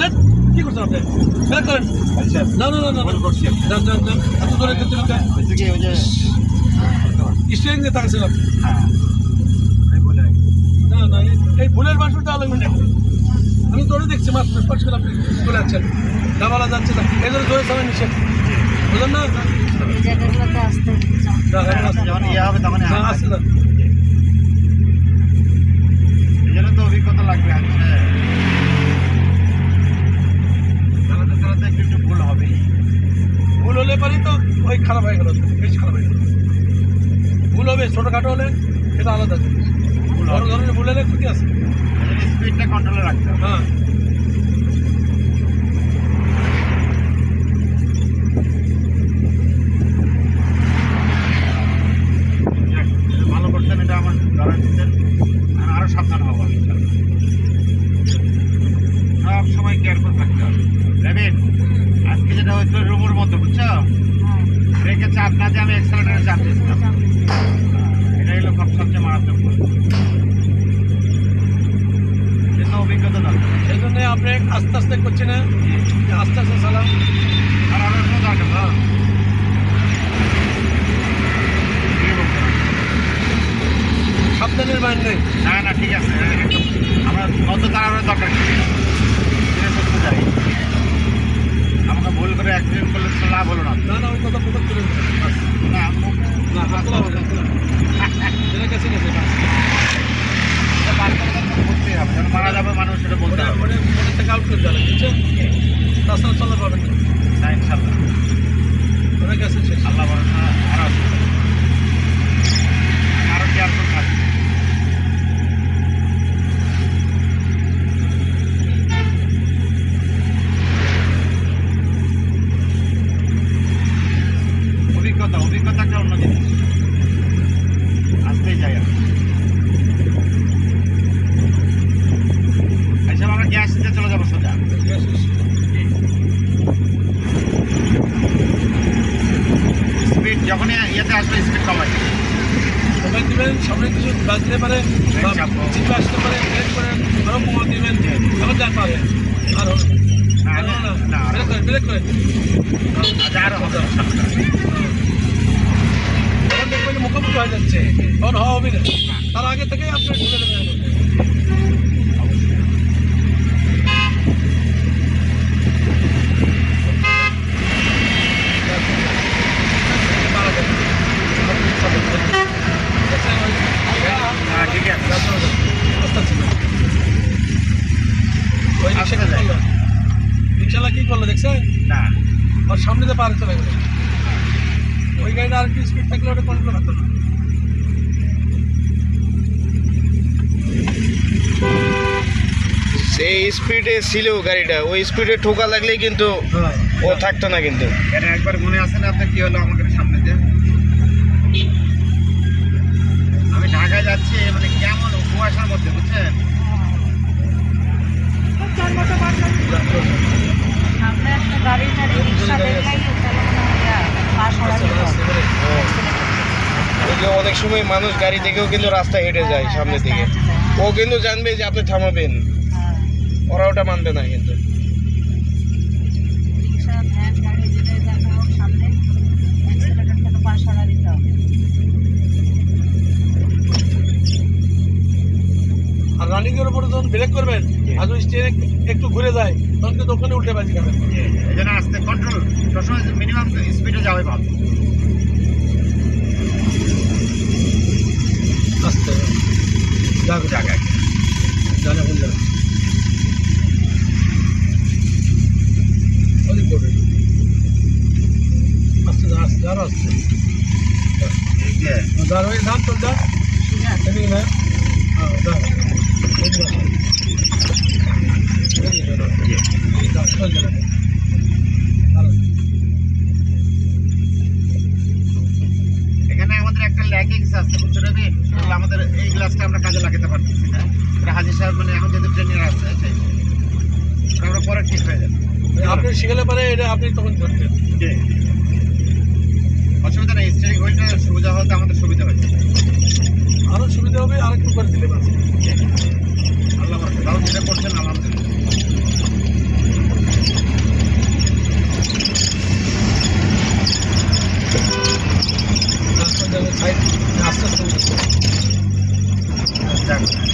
Net কি করছেন আপনি? ব্রেক করেন। না না না না করছি। যান যান যান। এত জোরে করতে করতে স্টিয়ারিং দিয়ে তাকাচ্ছেন আপনি। না না এই ভুলের বাসনটা আলাদা নেই। আমি দৌড়ে দেখছি মাত্র স্পর্শ করে আপনি চলে যাচ্ছেন। ডাবালা যাচ্ছে না এই জন্য জোরে চালান নিচ্ছেন বুঝলেন না? যখন ইয়ে হবে তখন আসছে না এই জন্য তো অভিজ্ঞতা লাগবে চালাতে চালাতে একটু ভুল হবেই। ভুল হলে পারি তো ওই খারাপ হয়ে গেল বেশি খারাপ হয়ে গেল। ভুল হবে ছোটোখাটো হলে সেটা আলাদা জিনিস। বড় ধরনের ভুল হলে ক্ষতি আছে। স্পিডটা কন্ট্রোলে রাখতে হবে। হ্যাঁ ভালো করছেন, এটা আমার ধরা দিচ্ছেন। আরো সাবধান হবো সব সময় কেয়ারফুল থাকতে হবে। রেবিন আজকে যেটা হয়েছিল রুমের মধ্যে বুঝছো, ব্রেকে চাপ না দিয়ে আমি এক্সেলারেটরে চাপ দিয়েছিলাম। এটা হলো সবচেয়ে মারাত্মক ভুল। কিন্তু অভিজ্ঞতা দরকার। এই জন্য আপনি আস্তে আস্তে করছেন না, আস্তে আস্তে চালান। আর অনেক দরকার না সাবধানের মান নেই। না না ঠিক আছে একদম। আমরা কত তাড়ানোর দরকার কি ধীরে সুস্থে যাই। আমাকে ভুল করে অ্যাক্সিডেন্ট করলে তো লাভ হলো না। না না ওই কথা প্রকাশ করে না না হাতলা হবে না কাছে গেছে করতেই হবে, যখন মারা যাবে মানুষ সেটা বলতে হবে। মনে থেকে আউট করে দেওয়া বুঝছেন, তাছাড়া চলা পাবেন না। না ইনশাল্লাহ ওরা গেছে শেষ। আল্লাহ ভরসা। আরো কেয়ারফুল থাকবে। অভিজ্ঞতা একটা অন্য জিনিস। আসতেই যাই আচ্ছা আমরা গ্যাস দিতে চলে যাবো সোজা। স্পিড যখনই ইয়েতে আসবে স্পিড কমাই সময় দিবেন, সামনে কিছু বাজতে পারে, জিপে আসতে পারে, ব্রেক করেন, আরো কমা দিবেন, আবার যা পারে আরো ব্রেক করেন। আরো হবে দেখবেন মুখোমুখি হয়ে যাচ্ছে, তখন হওয়া হবে না। তার আগে থেকেই আপনার ঢুকে দেবেন। ঠিক আছে ওই রিক্সালা কি করলো দেখছেন? না ওর সামনে দিয়ে পারে চলে গেল। ওই গাড়িটা আর একটু স্পিড থাকলে ওটা কন্ট্রোল হতো না। সেই স্পিডে ছিল গাড়িটা, ওই স্পিডে ঠোকা লাগলেই কিন্তু ও থাকতো না। কিন্তু এটা একবার মনে আছে না আপনার কি হলো আমাদের সামনে দিয়ে? আমি ঢাকায় যাচ্ছি, মানে কেমন কুয়াশার মধ্যে বুঝছেন, ওই যে অনেক সময় মানুষ গাড়ি দেখেও কিন্তু রাস্তায় হেঁটে যায় সামনে দিকে, ও কিন্তু জানবে যে আপনি থামাবেন, ওরা ওটা মানবে না। কিন্তু আর রানিং এর উপরে যখন ব্রেক করবেন আর যদি স্টিয়ারিং একটু ঘুরে যায় তখন কিন্তু ওখানে উল্টে বাজি খাবেন। এই জন্য আস্তে কন্ট্রোল সবসময় মিনিমাম স্পিডে যাওয়াই ভালো। আস্তে যাক জায়গায় জানে কোন জায়গা অনেক করবে আস্তে যা আস্তে আরো আস্তে দাঁড় হয়ে ধান চল যা এদিকে না হ্যাঁ দাঁড় এখানে আমাদের একটা ল্যাগিংস আছে বুঝছো রবি, আমাদের এই গ্লাসটা আমরা কাজে লাগাতে পারতেছি না। এটা হাজির সাহেব মানে এখন যেহেতু ট্রেনিং আছে আমরা পরে ঠিক হয়ে যাবে। আপনি শিখালে পারে এটা আপনি তখন ধরতেন, অসুবিধা নেই। স্টিয়ারিং হুইলটা সুবিধা হতে আমাদের সুবিধা হয়েছে, আরো সুবিধা হবে আর একটু করে দিলে পারছে। আল্লাহ তাও যেটা করছেন আলহামদুলিল্লাহ। না